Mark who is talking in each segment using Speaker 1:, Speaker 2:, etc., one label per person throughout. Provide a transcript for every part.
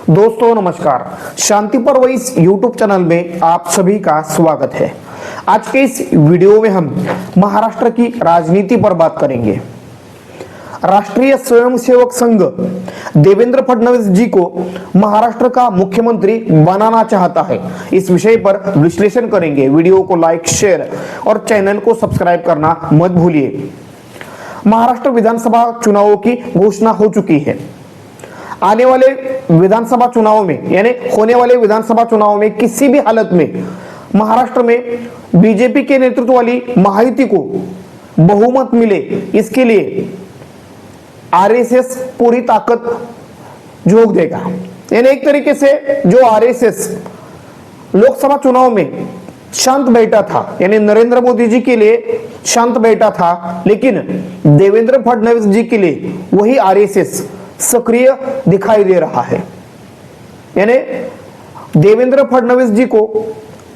Speaker 1: दोस्तों नमस्कार, शांति पर वॉइस यूट्यूब चैनल में आप सभी का स्वागत है। आज के इस वीडियो में हम महाराष्ट्र की राजनीति पर बात करेंगे। राष्ट्रीय स्वयंसेवक संघ देवेंद्र फडणवीस जी को महाराष्ट्र का मुख्यमंत्री बनाना चाहता है। इस विषय पर विश्लेषण करेंगे। वीडियो को लाइक, शेयर और चैनल को सब्सक्राइब करना मत भूलिए। महाराष्ट्र विधानसभा चुनावों की घोषणा हो चुकी है। आने वाले विधानसभा चुनाव में यानी होने वाले विधानसभा चुनाव में किसी भी हालत में महाराष्ट्र में बीजेपी के नेतृत्व वाली महायुति को बहुमत मिले, इसके लिए आरएसएस पूरी ताकत झोंक देगा। यानी एक तरीके से जो आरएसएस लोकसभा चुनाव में शांत बैठा था, यानी नरेंद्र मोदी जी के लिए शांत बैठा था, लेकिन देवेंद्र फडणवीस जी के लिए वही आरएसएस सक्रिय दिखाई दे रहा है। यानी देवेंद्र फडणवीस जी को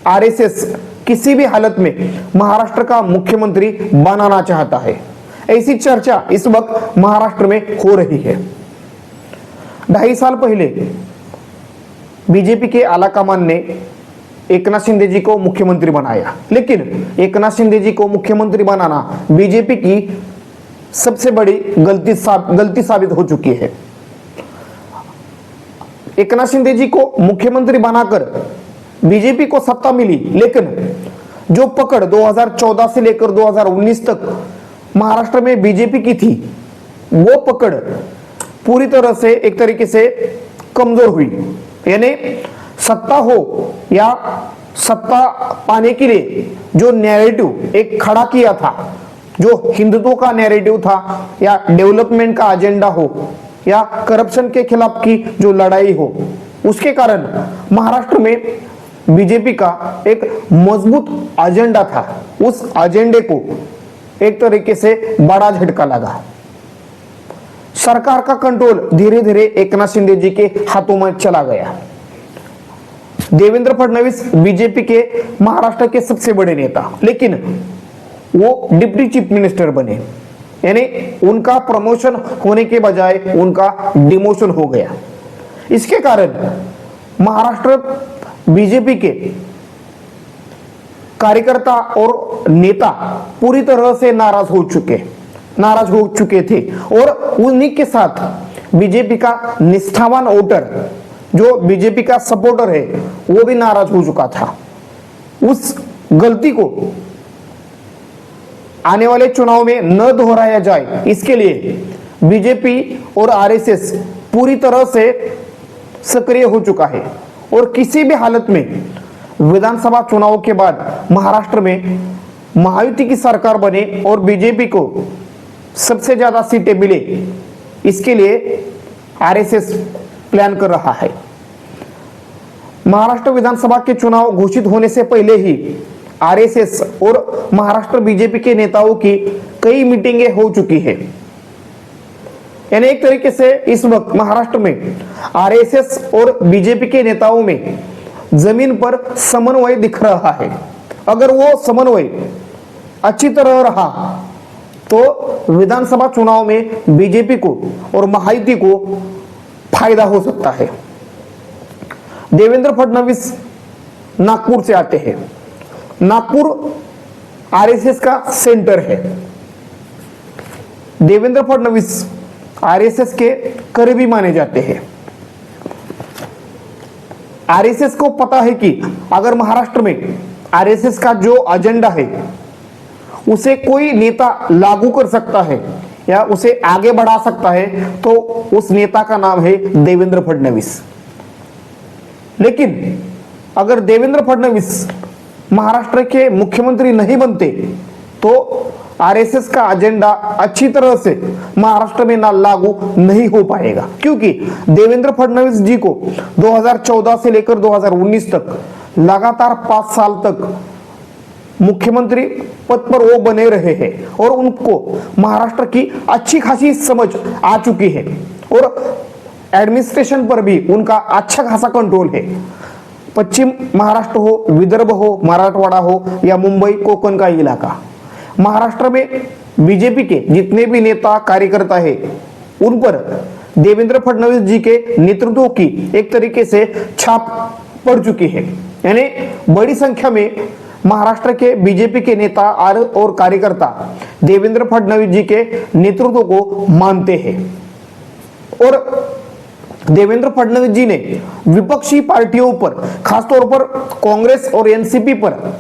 Speaker 1: आरएसएस किसी भी हालत में महाराष्ट्र का मुख्यमंत्री बनाना चाहता है। ऐसी चर्चा इस वक्त महाराष्ट्र में हो रही है। 2.5 साल पहले बीजेपी के आलाकमान ने एकनाथ शिंदे जी को मुख्यमंत्री बनाया, लेकिन एकनाथ शिंदे जी को मुख्यमंत्री बनाना बीजेपी की सबसे बड़ी गलती साबित हो चुकी है। एकनाथ शिंदे जी को मुख्यमंत्री बनाकर बीजेपी को सत्ता मिली, लेकिन जो पकड़ 2014 से लेकर 2019 तक महाराष्ट्र में बीजेपी की थी, वो पकड़ पूरी तरह से एक तरीके से कमजोर हुई। यानी सत्ता हो या सत्ता पाने के लिए जो नैरेटिव एक खड़ा किया था, जो हिंदुत्व का नैरेटिव था या डेवलपमेंट का एजेंडा हो या करप्शन के खिलाफ की जो लड़ाई हो, उसके कारण महाराष्ट्र में बीजेपी का एक मजबूत एजेंडा था। उस एजेंडे को एक तरीके से बड़ा झटका लगा। सरकार का कंट्रोल धीरे धीरे एकनाथ शिंदे जी के हाथों में चला गया। देवेंद्र फडणवीस बीजेपी के महाराष्ट्र के सबसे बड़े नेता, लेकिन वो डिप्टी चीफ मिनिस्टर बने, यानी उनका प्रमोशन होने के बजाय उनका डिमोशन हो गया। इसके कारण महाराष्ट्र बीजेपी के कार्यकर्ता और नेता पूरी तरह से नाराज हो चुके थे, और उन्हीं के साथ बीजेपी का निष्ठावान वोटर जो बीजेपी का सपोर्टर है वो भी नाराज हो चुका था। उस गलती को आने वाले चुनाव में न दोहराया जाए, इसके लिए बीजेपी और आरएसएस पूरी तरह से सक्रिय हो चुका है, और किसी भी हालत में विधानसभा चुनाव के बाद महाराष्ट्र में महायुति की सरकार बने और बीजेपी को सबसे ज्यादा सीटें मिले, इसके लिए आरएसएस प्लान कर रहा है। महाराष्ट्र विधानसभा के चुनाव घोषित होने से पहले ही आरएसएस और महाराष्ट्र बीजेपी के नेताओं की कई मीटिंगें हो चुकी है। यानी एक तरीके से इस वक्त महाराष्ट्र में आरएसएस और बीजेपी के नेताओं में जमीन पर समन्वय दिख रहा है। अगर वो समन्वय अच्छी तरह रहा तो विधानसभा चुनाव में बीजेपी को और महायुति को फायदा हो सकता है। देवेंद्र फडणवीस नागपुर से आते हैं। नागपुर आरएसएस का सेंटर है। देवेंद्र फडणवीस आरएसएस के करीबी माने जाते हैं। आरएसएस को पता है कि अगर महाराष्ट्र में आरएसएस का जो एजेंडा है उसे कोई नेता लागू कर सकता है या उसे आगे बढ़ा सकता है, तो उस नेता का नाम है देवेंद्र फडणवीस। लेकिन अगर देवेंद्र फडणवीस महाराष्ट्र के मुख्यमंत्री नहीं बनते तो आरएसएस का एजेंडा अच्छी तरह से महाराष्ट्र में ना लागू नहीं हो पाएगा, क्योंकि देवेंद्र फडणवीस जी को 2014 से लेकर 2019 तक लगातार 5 साल तक मुख्यमंत्री पद पर वो बने रहे हैं और उनको महाराष्ट्र की अच्छी खासी समझ आ चुकी है, और एडमिनिस्ट्रेशन पर भी उनका अच्छा खासा कंट्रोल है। पश्चिम महाराष्ट्र हो, विदर्भ हो, मराठवाड़ा हो या मुंबई कोकण का इलाका, महाराष्ट्र में बीजेपी के जितने भी नेता कार्यकर्ता है उन पर देवेंद्र फडणवीस जी के नेतृत्व की एक तरीके से छाप पड़ चुकी है। यानी बड़ी संख्या में महाराष्ट्र के बीजेपी के नेता और कार्यकर्ता देवेंद्र फडणवीस जी के नेतृत्व को मानते हैं और देवेंद्र फडणवीस जी ने विपक्षी पार्टियों पर, खासतौर पर कांग्रेस और एनसीपी पर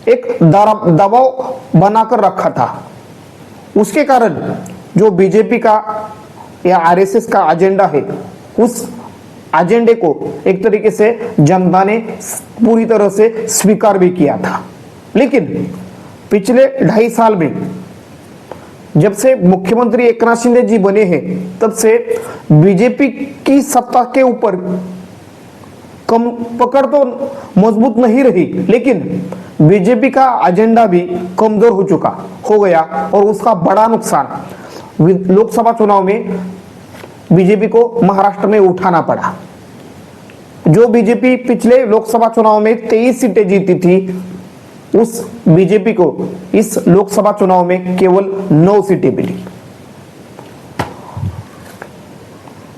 Speaker 1: एक दबाव बनाकर रखा था। उसके कारण जो बीजेपी का या आरएसएस का एजेंडा है, उस एजेंडे को एक तरीके से जनता ने पूरी तरह से स्वीकार भी किया था। लेकिन पिछले 2.5 साल में जब से मुख्यमंत्री एकनाथ शिंदे जी बने हैं, तब से बीजेपी की सत्ता के ऊपर कम पकड़ तो मजबूत नहीं रही, लेकिन बीजेपी का एजेंडा भी कमजोर हो गया और उसका बड़ा नुकसान लोकसभा चुनाव में बीजेपी को महाराष्ट्र में उठाना पड़ा। जो बीजेपी पिछले लोकसभा चुनाव में 23 सीटें जीती थी, उस बीजेपी को इस लोकसभा चुनाव में केवल 9 सीटें मिली।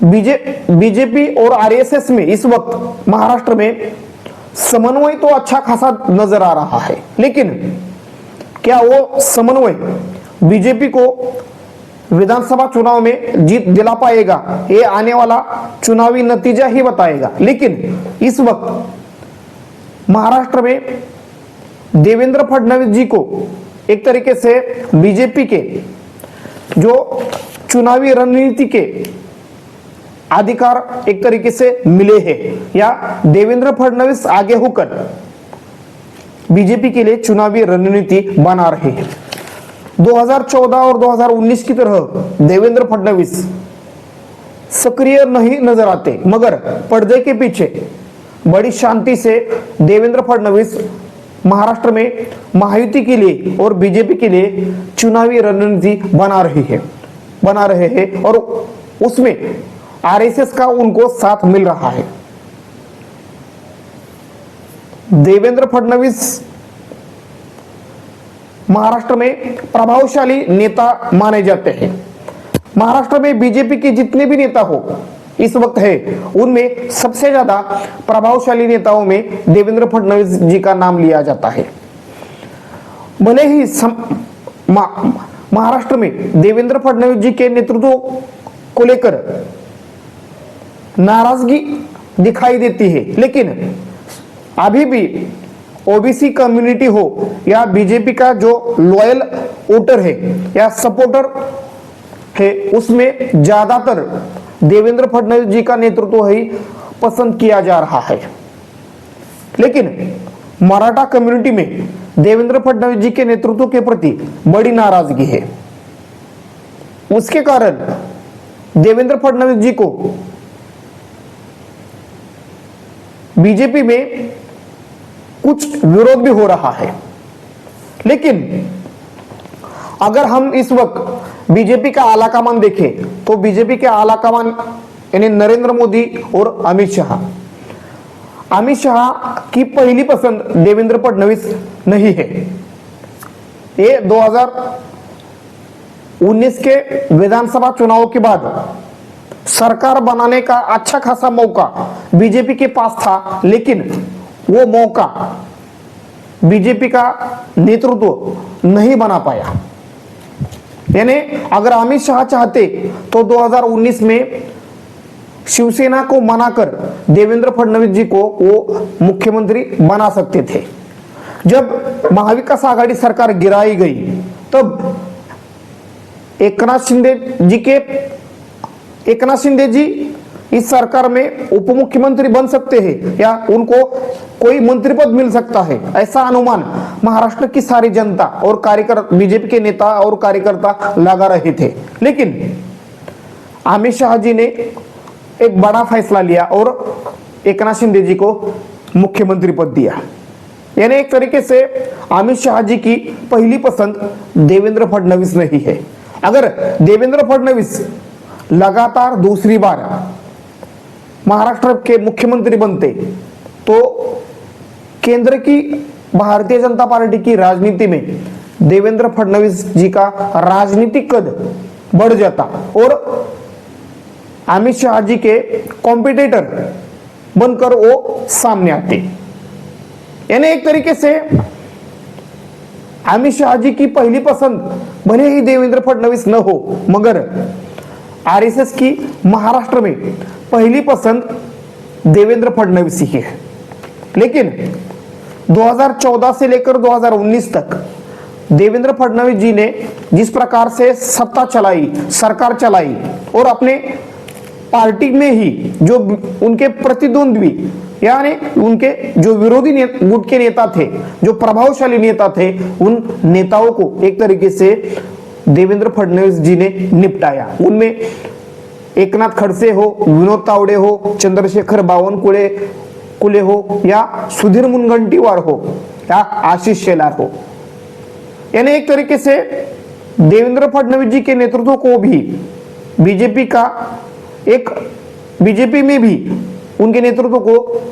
Speaker 1: बीजेपी और आरएसएस में इस वक्त महाराष्ट्र में समन्वय तो अच्छा खासा नजर आ रहा है, लेकिन क्या वो समन्वय बीजेपी को विधानसभा चुनाव में जीत दिला पाएगा? ये आने वाला चुनावी नतीजा ही बताएगा। लेकिन इस वक्त महाराष्ट्र में देवेंद्र फडणवीस जी को एक तरीके से बीजेपी के जो चुनावी रणनीति के अधिकार एक तरीके से मिले हैं, या देवेंद्र फडणवीस आगे होकर बीजेपी के लिए चुनावी रणनीति बना रहे हैं। 2014 और 2019 की तरह देवेंद्र फडणवीस सक्रिय नहीं नजर आते, मगर पर्दे के पीछे बड़ी शांति से देवेंद्र फडणवीस महाराष्ट्र में महायुति के लिए और बीजेपी के लिए चुनावी रणनीति बना रहे हैं और उसमें आरएसएस का उनको साथ मिल रहा है। देवेंद्र फडणवीस महाराष्ट्र में प्रभावशाली नेता माने जाते हैं। महाराष्ट्र में बीजेपी के जितने भी नेता हो इस वक्त है, उनमें सबसे ज्यादा प्रभावशाली नेताओं में देवेंद्र फडणवीस जी का नाम लिया जाता है। भले ही महाराष्ट्र में देवेंद्र फडणवीस जी के नेतृत्व को लेकर नाराजगी दिखाई देती है, लेकिन अभी भी ओबीसी कम्युनिटी हो या बीजेपी का जो लॉयल वोटर है या सपोर्टर है, उसमें ज्यादातर देवेंद्र फडणवीस जी का नेतृत्व ही पसंद किया जा रहा है। लेकिन मराठा कम्युनिटी में देवेंद्र फडणवीस जी के नेतृत्व के प्रति बड़ी नाराजगी है। उसके कारण देवेंद्र फडणवीस जी को बीजेपी में कुछ विरोध भी हो रहा है। लेकिन अगर हम इस वक्त बीजेपी का आलाकमान देखें, तो बीजेपी के आलाकमान यानी नरेंद्र मोदी और अमित शाह की पहली पसंद देवेंद्र फडणवीस नहीं है। ये 2019 के विधानसभा चुनाव के बाद सरकार बनाने का अच्छा खासा मौका बीजेपी के पास था, लेकिन वो मौका बीजेपी का नेतृत्व नहीं बना पाया। यानी अगर अमित शाह चाहते तो 2019 में शिवसेना को मनाकर देवेंद्र फडणवीस जी को वो मुख्यमंत्री बना सकते थे। जब महाविकास आघाड़ी सरकार गिराई गई, तब एकनाथ शिंदे जी इस सरकार में उप मुख्यमंत्री बन सकते हैं या उनको कोई मंत्री पद मिल सकता है, ऐसा अनुमान महाराष्ट्र की सारी जनता और कार्यकर्ता, बीजेपी के नेता और कार्यकर्ता लगा रहे थे। लेकिन अमित शाह जी ने एक बड़ा फैसला लिया और एकनाथ शिंदे जी को मुख्यमंत्री पद दिया। यानी एक तरीके से अमित शाह जी की पहली पसंद देवेंद्र फडणवीस नहीं है। अगर देवेंद्र फडणवीस लगातार दूसरी बार महाराष्ट्र के मुख्यमंत्री बनते तो केंद्र की भारतीय जनता पार्टी की राजनीति में देवेंद्र फडणवीस जी का राजनीतिक कद बढ़ जाता और अमित शाह जी के कॉम्पिटिटर बनकर वो सामने आते। यानी एक तरीके से अमित शाह जी की पहली पसंद भले ही देवेंद्र फडणवीस न हो, मगर आरएसएस की महाराष्ट्र में पहली पसंद देवेंद्र फडणवीस ही है। लेकिन 2014 से लेकर 2019 तक देवेंद्र फडणवीस जी ने जिस प्रकार से सत्ता चलाई, सरकार चलाई, और अपने पार्टी में ही जो उनके प्रतिद्वंद्वी यानी उनके जो विरोधी गुट के नेता थे, जो प्रभावशाली नेता थे, उन नेताओं को एक तरीके से देवेंद्र फडणवीस जी ने निपटाया। उनमें एकनाथ खड़से हो, विनोद तावडे हो, चंद्रशेखर बावनकुळे हो, या सुधीर मुनगंटीवार हो, या आशीष शेलार हो। यानी एक तरीके से देवेंद्र फडणवीस जी के नेतृत्व को भी बीजेपी में भी उनके नेतृत्व को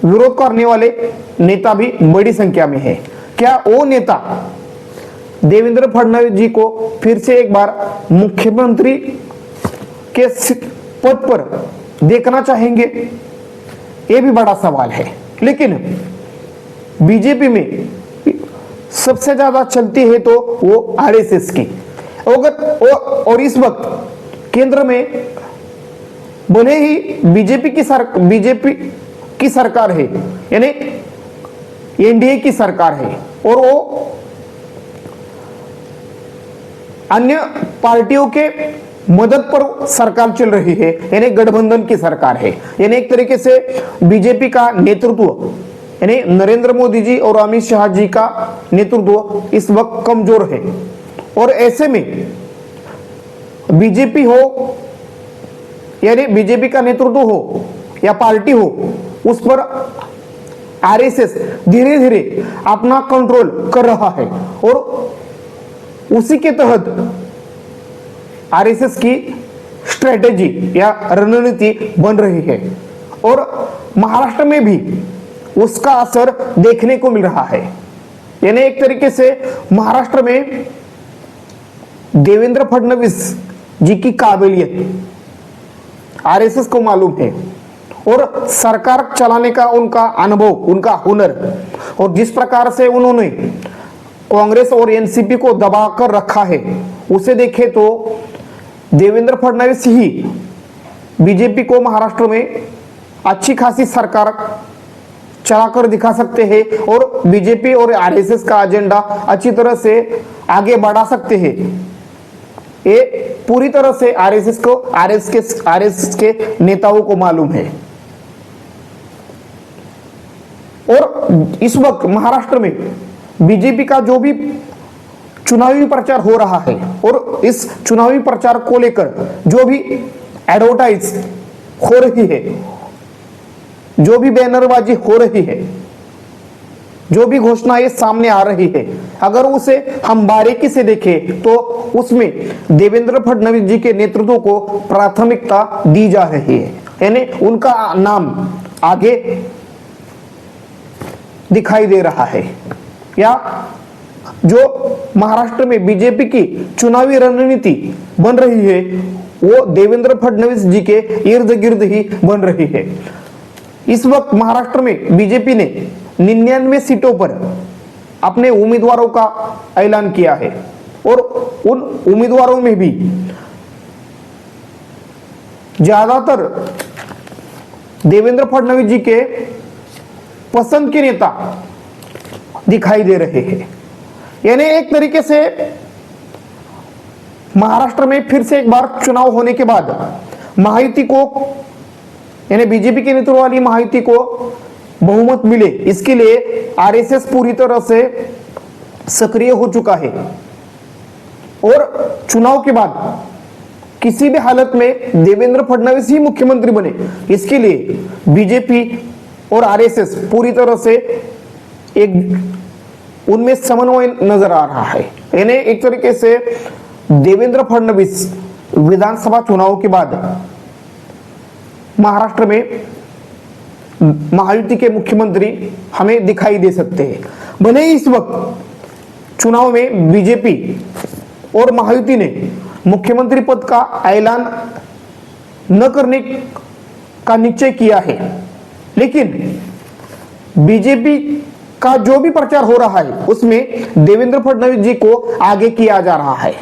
Speaker 1: विरोध करने वाले नेता भी बड़ी संख्या में है। क्या वो नेता देवेंद्र फडणवीस जी को फिर से एक बार मुख्यमंत्री के पद पर देखना चाहेंगे? ये भी बड़ा सवाल है। लेकिन बीजेपी में सबसे ज्यादा चलती है तो वो आरएसएस की, और इस वक्त केंद्र में भले ही बीजेपी की सरकार है, यानी एनडीए की सरकार है, और वो अन्य पार्टियों के मदद पर सरकार चल रही है, यानी गठबंधन की सरकार है। यानी एक तरीके से बीजेपी का नेतृत्व यानी नरेंद्र मोदी जी और अमित शाह जी का नेतृत्व इस वक्त कमजोर है, और ऐसे में बीजेपी हो यानी बीजेपी का नेतृत्व हो या पार्टी हो, उस पर आरएसएस धीरे धीरे अपना कंट्रोल कर रहा है, और उसी के तहत आरएसएस की स्ट्रेटेजी या रणनीति बन रही है, और महाराष्ट्र में भी उसका असर देखने को मिल रहा है। यानी एक तरीके से महाराष्ट्र में देवेंद्र फडणवीस जी की काबिलियत आरएसएस को मालूम है, और सरकार चलाने का उनका अनुभव, उनका हुनर, और जिस प्रकार से उन्होंने कांग्रेस और एनसीपी को दबाकर रखा है, उसे देखे तो देवेंद्र फडणवीस ही बीजेपी को महाराष्ट्र में अच्छी खासी सरकार चलाकर दिखा सकते हैं, और बीजेपी और आरएसएस का एजेंडा अच्छी तरह से आगे बढ़ा सकते हैं। ये पूरी तरह से आरएसएस के नेताओं को मालूम है। और इस वक्त महाराष्ट्र में बीजेपी का जो भी चुनावी प्रचार हो रहा है, और इस चुनावी प्रचार को लेकर जो भी एडवर्टाइज हो रही है, जो भी बैनरबाजी हो रही है, जो भी घोषणाएं सामने आ रही है, अगर उसे हम बारीकी से देखें तो उसमें देवेंद्र फडणवीस जी के नेतृत्व को प्राथमिकता दी जा रही है, यानी उनका नाम आगे दिखाई दे रहा है। या जो महाराष्ट्र में बीजेपी की चुनावी रणनीति बन रही है, वो देवेंद्र फडणवीस जी के इर्द गिर्द ही बन रही है। इस वक्त महाराष्ट्र में बीजेपी ने 99 सीटों पर अपने उम्मीदवारों का ऐलान किया है, और उन उम्मीदवारों में भी ज्यादातर देवेंद्र फडणवीस जी के पसंद के नेता दिखाई दे रहे हैं। यानी एक तरीके से महाराष्ट्र में फिर से एक बार चुनाव होने के बाद महायुति को, यानी बीजेपी के नेतृत्व वाली महायुति को बहुमत मिले, इसके लिए आरएसएस पूरी तरह से सक्रिय हो चुका है, और चुनाव के बाद किसी भी हालत में देवेंद्र फडणवीस ही मुख्यमंत्री बने, इसके लिए बीजेपी और आरएसएस पूरी तरह से एक उनमें समन्वय नजर आ रहा है। यानी एक तरीके से देवेंद्र फडणवीस विधानसभा चुनाव के बाद महाराष्ट्र में महायुति के मुख्यमंत्री हमें दिखाई दे सकते हैं। भले ही इस वक्त चुनाव में बीजेपी और महायुति ने मुख्यमंत्री पद का ऐलान न करने का निश्चय किया है। लेकिन बीजेपी का जो भी प्रचार हो रहा है उसमें देवेंद्र फडणवीस जी को आगे किया जा रहा है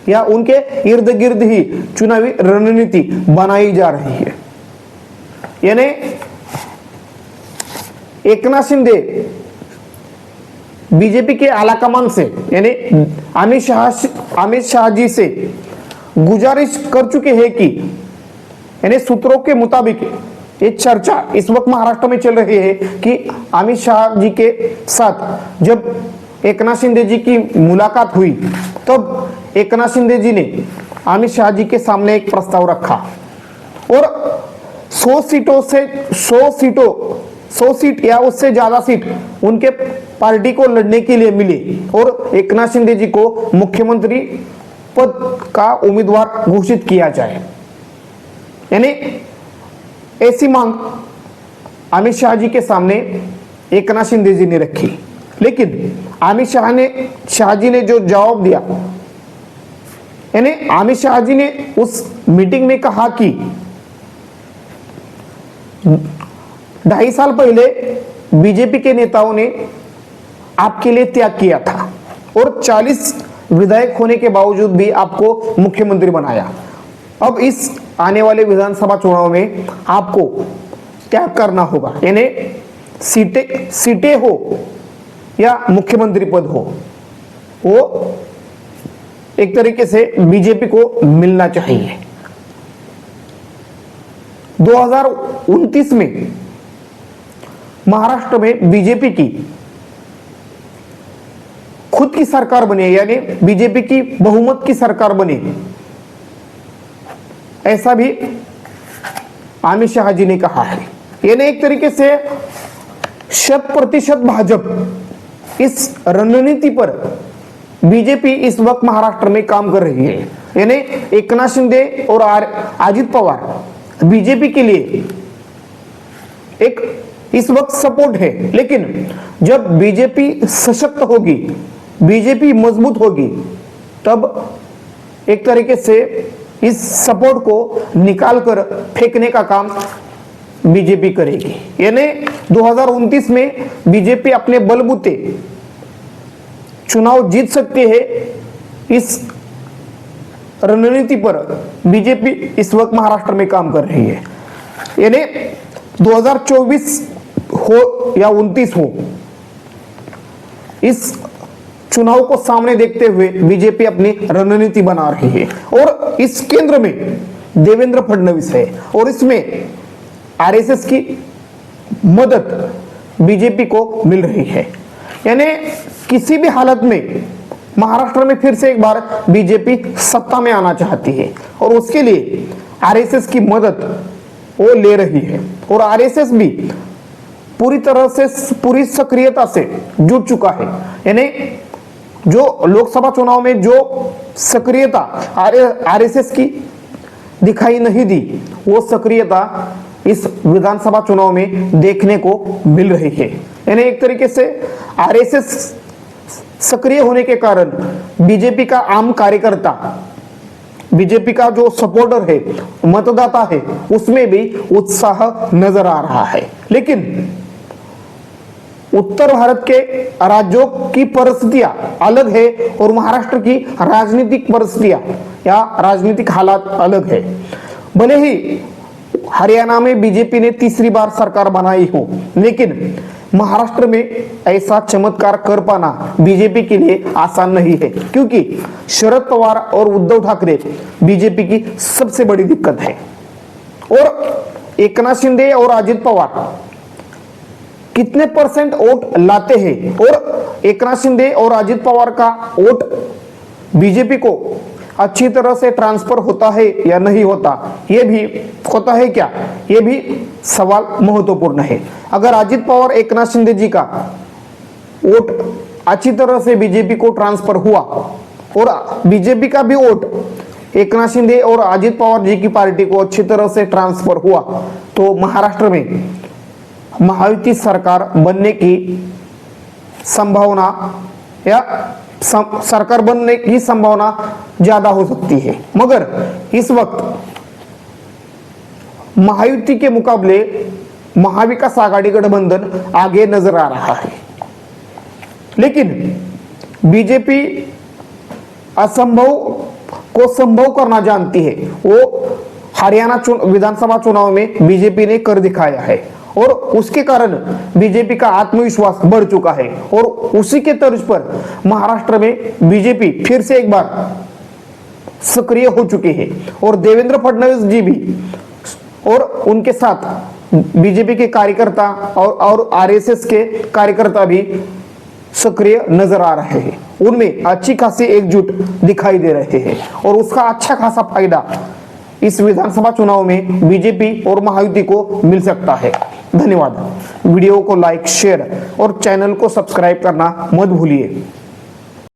Speaker 1: या उनके इर्द गिर्द ही चुनावी रणनीति बनाई जा रही है। यानी एकनाथ शिंदे बीजेपी के आलाकमान से यानी अमित शाह जी से गुजारिश कर चुके हैं कि यानी सूत्रों के मुताबिक ये चर्चा इस वक्त महाराष्ट्र में चल रही है कि अमित शाह जी के साथ जब एकनाथ शिंदे जी की मुलाकात हुई तब एकनाथ शिंदे जी ने अमित शाह जी के सामने एक प्रस्ताव रखा और 100 सीट या उससे ज्यादा सीट उनके पार्टी को लड़ने के लिए मिले और एकनाथ शिंदे जी को मुख्यमंत्री पद का उम्मीदवार घोषित किया जाए। यानी ऐसी मांग अमित शाह जी के सामने एकनाथ शिंदे जी ने रखी। लेकिन अमित शाह जी ने जो जवाब दिया, यानी अमित शाह जी ने उस मीटिंग में कहा कि 2.5 साल पहले बीजेपी के नेताओं ने आपके लिए त्याग किया था और 40 विधायक होने के बावजूद भी आपको मुख्यमंत्री बनाया। अब इस आने वाले विधानसभा चुनाव में आपको त्याग करना होगा, यानी सीटें हो या मुख्यमंत्री पद हो वो एक तरीके से बीजेपी को मिलना चाहिए। 2029 में महाराष्ट्र में बीजेपी की खुद की सरकार बने यानी बीजेपी की बहुमत की सरकार बने, ऐसा भी अमित शाह जी ने कहा है। यानी एक तरीके से 100% भाजपा इस रणनीति पर बीजेपी इस वक्त महाराष्ट्र में काम कर रही है। यानी एकनाथ शिंदे और अजित पवार बीजेपी के लिए एक इस वक्त सपोर्ट है, लेकिन जब बीजेपी सशक्त होगी, बीजेपी मजबूत होगी, तब एक तरीके से इस सपोर्ट को निकालकर फेंकने का काम बीजेपी करेगी। यानी 2029 में बीजेपी अपने बलबूते चुनाव जीत सकती है। इस रणनीति पर बीजेपी इस वक्त महाराष्ट्र में काम कर रही है। यानी 2024 हो या 29 हो, इस चुनाव को सामने देखते हुए बीजेपी अपनी रणनीति बना रही है और इस केंद्र में देवेंद्र फडणवीस है और इसमें आरएसएस की मदद बीजेपी को मिल रही है। यानी किसी भी हालत में महाराष्ट्र में फिर से एक बार बीजेपी सत्ता में आना चाहती है और उसके लिए आरएसएस की मदद वो ले रही है और आरएसएस भी पूरी तरह से पूरी सक्रियता से जुट चुका है। यानी जो लोकसभा चुनाव में जो सक्रियता आरएसएस की दिखाई नहीं दी, वो सक्रियता इस विधानसभा चुनाव में देखने को मिल रही है। यानी एक तरीके से आरएसएस सक्रिय होने के कारण बीजेपी का आम कार्यकर्ता, बीजेपी का जो सपोर्टर है, मतदाता है, उसमें भी उत्साह नजर आ रहा है। लेकिन उत्तर भारत के राज्यों की परिस्थितियां अलग है और महाराष्ट्र की राजनीतिक परिस्थितियां या राजनीतिक हालात अलग है। भले ही हरियाणा में बीजेपी ने तीसरी बार सरकार बनाई हो, लेकिन महाराष्ट्र में ऐसा चमत्कार कर पाना बीजेपी के लिए आसान नहीं है, क्योंकि शरद पवार और उद्धव ठाकरे बीजेपी की सबसे बड़ी दिक्कत है और एकनाथ शिंदे और अजित पवार कितने % वोट लाते हैं और एकनाथ शिंदे और अजित पवार का वोट बीजेपी को अच्छी तरह से ट्रांसफर होता है या नहीं होता, ये भी होता है क्या, ये भी सवाल महत्वपूर्ण है। अगर अजित पवार एकनाथ शिंदे जी का वोट अच्छी तरह से बीजेपी को ट्रांसफर हुआ और बीजेपी का भी वोट एकनाथ शिंदे और अजित पवार जी की पार्टी को अच्छी तरह से ट्रांसफर हुआ, तो महाराष्ट्र में महायुति सरकार बनने की संभावना या सरकार बनने की संभावना ज्यादा हो सकती है। मगर इस वक्त महायुति के मुकाबले महाविकास आघाड़ी गठबंधन आगे नजर आ रहा है। लेकिन बीजेपी असंभव को संभव करना जानती है। वो हरियाणा विधानसभा चुनाव में बीजेपी ने कर दिखाया है और उसके कारण बीजेपी का आत्मविश्वास बढ़ चुका है और उसी के तर्ज पर महाराष्ट्र में बीजेपी फिर से एक बार सक्रिय हो चुकी है और देवेंद्र फडणवीस जी भी और उनके साथ बीजेपी के कार्यकर्ता और आरएसएस के कार्यकर्ता भी सक्रिय नजर आ रहे हैं। उनमें अच्छी खासी एकजुट दिखाई दे रहे हैं और उसका अच्छा खासा फायदा इस विधानसभा चुनाव में बीजेपी और महायुति को मिल सकता है। धन्यवाद। वीडियो को लाइक, शेयर और चैनल को सब्सक्राइब करना मत भूलिए।